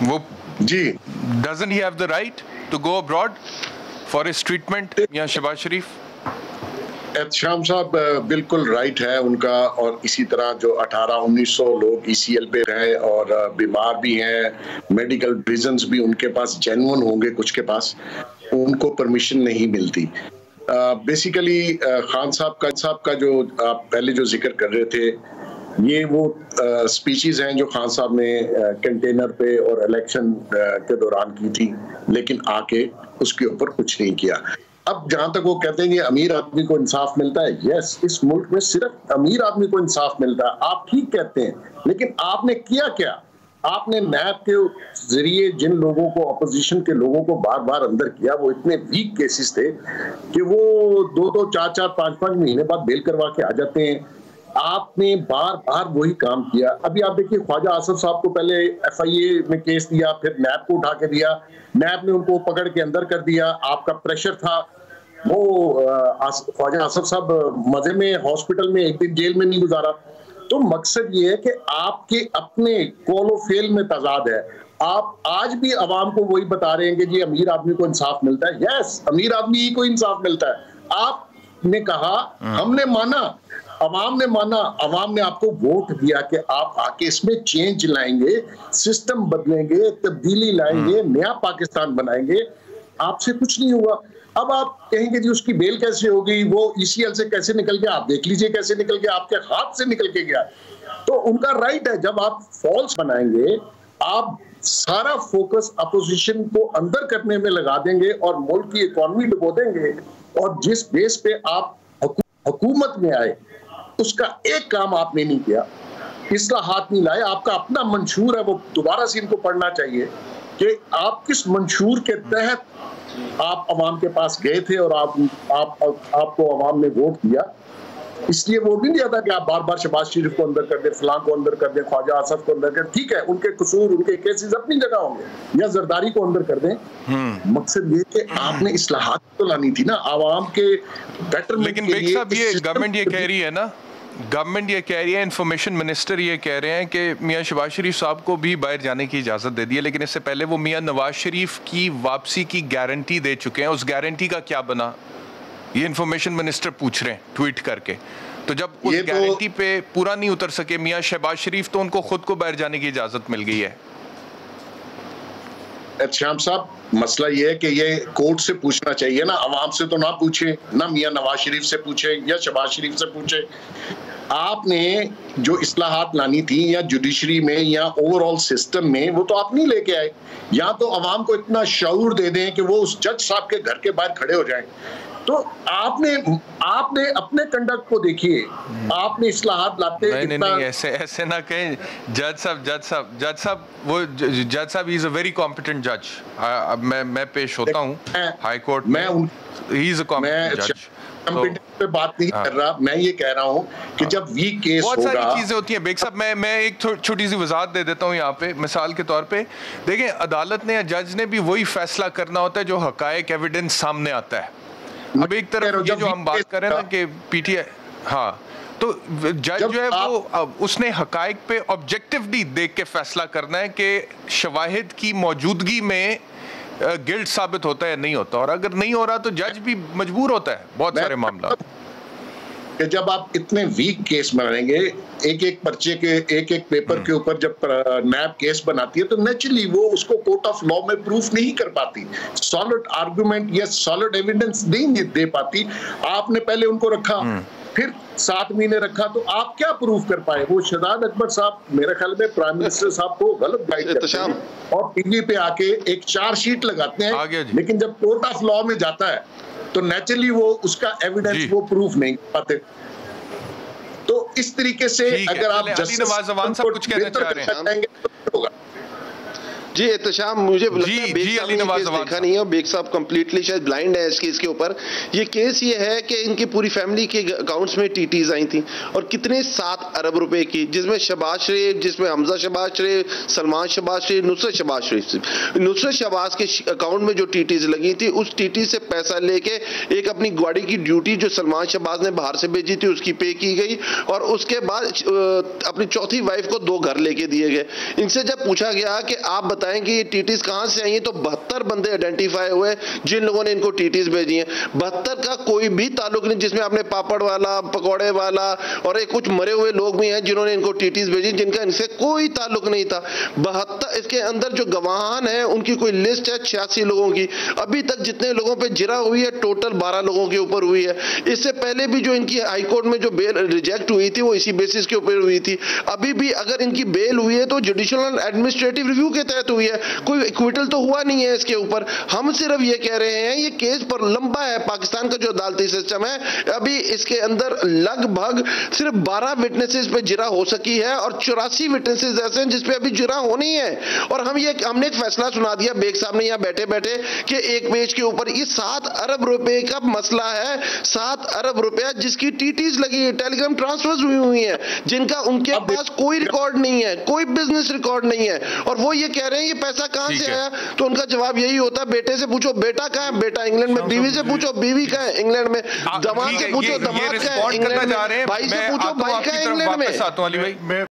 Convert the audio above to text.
वो जी doesn't he have the right to go abroad for his treatment या शहबाज शरीफ? एहतशाम साहब बिल्कुल राइट है उनका, और इसी तरह जो 1800-1900 लोग ECL पे रहे और बीमार भी हैं, मेडिकल रीजंस भी उनके पास जेन्युइन होंगे, कुछ के पास उनको परमिशन नहीं मिलती। बेसिकली खान साहब का जो आप पहले जो जिक्र कर रहे थे, ये वो स्पीचीज हैं जो खान साहब ने कंटेनर पे और इलेक्शन के दौरान की थी, लेकिन आके उसके ऊपर कुछ नहीं किया। अब जहां तक वो कहते हैं कि अमीर आदमी को इंसाफ मिलता है, यस, इस मुल्क में सिर्फ अमीर आदमी को इंसाफ मिलता है, आप ठीक कहते हैं, लेकिन आपने किया क्या? आपने नैब के जरिए जिन लोगों को, अपोजिशन के लोगों को बार बार अंदर किया, वो इतने वीक केसेस थे कि वो 2-2, 4-4, 5-5 महीने बाद बेल करवा के आ जाते हैं। आपने बार बार वही काम किया। अभी आप देखिए, ख्वाजा आसिफ साहब को पहले FIA में केस दिया, फिर नैब को उठा के दिया, नैब ने उनको पकड़ के अंदर कर दिया, आपका प्रेशर था। वो ख्वाजा आसिफ साहब मजे में हॉस्पिटल में एक दिन जेल में नहीं गुजारा। तो मकसद ये है कि आपके अपने कौलो फेल में तजाद है। आप आज भी अवाम को वही बता रहे हैं कि जी अमीर आदमी को इंसाफ मिलता है। यस, अमीर आदमी ही को इंसाफ मिलता है। आपने कहा, हमने माना, अवाम ने माना, अवाम ने आपको वोट दिया कि आप आके इसमें चेंज लाएंगे, सिस्टम बदलेंगे, तब्दीली लाएंगे, नया पाकिस्तान बनाएंगे। आपसे कुछ नहीं हुआ। अब आप कहेंगे जी उसकी बेल कैसे होगी, वो ECL से कैसे निकल गया, आप देख लीजिए कैसे निकल गया, आपके हाथ से निकल के गया। तो उनका राइट है, जब आप फॉल्स बनाएंगे, आप सारा फोकस अपोजिशन को अंदर करने में लगा देंगे और मुल्क की इकोनॉमी डुबो देंगे, और जिस बेस पे आप हुकूमत में आए उसका एक काम आपने नहीं किया, इस्लाहात नहीं लाए। आपका अपना मंशूर है, वो दोबारा से इनको पढ़ना चाहिए कि आप किस मंशूर के तहत आप अवाम के पास गए थे और आपको अवाम ने वोट दिया। इसलिए वोट नहीं दिया था कि आप बार बार शहबाज शरीफ को अंदर कर दे, फलां को अंदर कर दे, ख्वाजा आसिफ को अंदर कर, ठीक है, उनके कसूर, उनके केसेस अपनी जगह होंगे, या जरदारी को अंदर कर दें। मकसद ये कि आपने इस्लाहात तो लानी थी ना अवाम के बेटरमेंट। लेकिन बेग साहब, ये गवर्नमेंट ये कह रही है ना, गवर्नमेंट ये कह रही है, इंफॉर्मेशन मिनिस्टर ये कह रहे हैं कि मियां शहबाज शरीफ साहब को भी बाहर जाने की इजाज़त दे दी है, लेकिन इससे पहले वो मियां नवाज शरीफ की वापसी की गारंटी दे चुके हैं। उस गारंटी का क्या बना, ये इंफॉर्मेशन मिनिस्टर पूछ रहे हैं ट्वीट करके। तो जब उस गारंटी पे पूरा नहीं उतर सके मियां शहबाज शरीफ, तो उनको खुद को बाहर जाने की इजाज़त मिल गई है। श्याम साहब, मसला ये है कि ये कोर्ट से पूछना चाहिए ना, अवाम से तो ना पूछे, ना मियां नवाज शरीफ से पूछे या शहबाज शरीफ से पूछे। आपने जो इस्लाहात लानी थी या जुडिशरी में या ओवरऑल सिस्टम में, वो तो आप नहीं लेके आए। या तो अवाम को इतना शऊर दे दें कि वो उस जज साहब के घर के बाहर खड़े हो जाएं। तो आपने अपने कंडक्ट को देखिए, आपने इस्लाहात लाते नहीं, नहीं, ऐसे ना कहें। जज साहब वो जज साहब he is a very competent जज। मैं पेश होता हूँ हाई कोर्ट में, ही इज अ कॉम्पिटेंट जज। पे बात नहीं कर रहा, मैं ये कह रहा हूँ कि जब वीक केस होगा, बहुत सारी चीजें होती हैं बेग साहब। मैं एक छोटी सी वजाहत दे देता हूँ यहाँ पे, मिसाल के तौर पे देखें, अदालत ने या जज ने भी वही फैसला करना होता है जो हकायक एविडेंस सामने आता है। अब एक तरफ ये जो हम बात कर रहे हैं ना कि PTI, हाँ, तो जज जो है वो उसने हकायक पे ऑब्जेक्टिवली देख के फैसला करना है कि शवाहिद की मौजूदगी में गिल्ट साबित होता है या नहीं होता, और अगर नहीं हो रहा तो जज भी मजबूर होता है बहुत सारे मामला। कि जब आप इतने वीक केस बनाएंगे, एक एक पर्चे के, एक एक पेपर के ऊपर जब नैब केस बनाती है, तो नेचुरली वो उसको कोर्ट ऑफ लॉ में प्रूफ नहीं कर पाती, सॉलिड आर्गुमेंट या सॉलिड एविडेंस नहीं दे पाती। आपने पहले उनको रखा, फिर 7 महीने रखा, तो आप क्या प्रूफ कर पाए? वो शहजाद अकबर साहब मेरे ख्याल में प्राइम मिनिस्टर साहब को गलत गाइड करते हैं और टीवी पे आके एक चार्जशीट लगाते हैं, लेकिन जब कोर्ट ऑफ लॉ में जाता है तो नेचुरली वो उसका एविडेंस वो प्रूफ नहीं पाते। तो इस तरीके से अगर आप जस्टिस कुछ कहना चाह रहे हैं तो होगा। जी एहतशाम, मुझे लगता है बेग साहब ने केस देखा नहीं है और बेग साहब कंप्लीटली शायद ब्लाइंड है इस केस के ऊपर। ये केस ये है कि इनकी पूरी फैमिली के अकाउंट्स में टीटीज आई थी, और कितने 7 अरब रुपए की, जिसमें शहबाज शरीफ, जिसमें हमजा शहबाज शरीफ, सलमान शहबाज शरीफ, नुसरत शहबाज शरीफ, नुसरत शहबाज के अकाउंट में जो टीटीज लगी थी, उस टीटी से पैसा लेके एक अपनी गाड़ी की ड्यूटी जो सलमान शहबाज ने बाहर से भेजी थी उसकी पे की गई, और उसके बाद अपनी चौथी वाइफ को 2 घर लेके दिए गए। इनसे जब पूछा गया कि आप बताएं बताएं कि ये टीटीज कहां से आई हैं, तो 72 बंदे आइडेंटिफाई हुए जिन लोगों ने इनको टीटीज भेजी हैं। 72 का कोई भी ताल्लुक नहीं, जिसमें आपने पापड़ वाला, पकौड़े वाला और एक कुछ मरे हुए लोग भी हैं जिन्होंने इनको टीटीज भेजी, जिनका इनसे कोई ताल्लुक नहीं था। 72 इसके अंदर जो गवाहान है उनकी कोई लिस्ट है 86 लोगों की। अभी तक जितने लोगों पे जिरा हुई है टोटल 12 लोगों के ऊपर हुई है। इससे पहले भी जो इनकी हाईकोर्ट में जो बेल रिजेक्ट हुई थी वो इसी बेसिस के ऊपर हुई थी। अभी भी अगर इनकी बेल हुई है तो जुडिशियल एडमिनिस्ट्रेटिव रिव्यू के तहत हुई है, कोई इक्विटल तो हुआ नहीं है इसके ऊपर। हम सिर्फ ये कह रहे हैं ये केस पर लंबा है। पाकिस्तान का जो अदालती सिस्टम है अभी इसके अंदर लगभग सिर्फ 12 विटनेसेस पे जिरा हो सकी है और 84 विटनेसेस ऐसे हैं जिसपे अभी जिरा होनी है। और हमने एक फैसला सुना दिया बेग साहब ने यहाँ बैठे बैठे कि एक पेज के ऊपर ये 7 अरब रुपए का मसला है। 7 अरब रुपया जिसकी टीटीज लगी है, टेलीग्राम ट्रांसफर्स हुई हैं, जिनका उनके पास कोई रिकॉर्ड नहीं है, कोई बिजनेस रिकॉर्ड नहीं है। और वो ये कह रहे हैं ये पैसा कहां से आया, तो उनका जवाब यही होता है बेटे से पूछो बेटा कहां है, बेटा इंग्लैंड में, बीवी से पूछो बीवी कहां है इंग्लैंड में, दामाद से पूछो दामाद कहां है इंग्लैंड में, भाई से पूछो भाई कहां है इंग्लैंड में।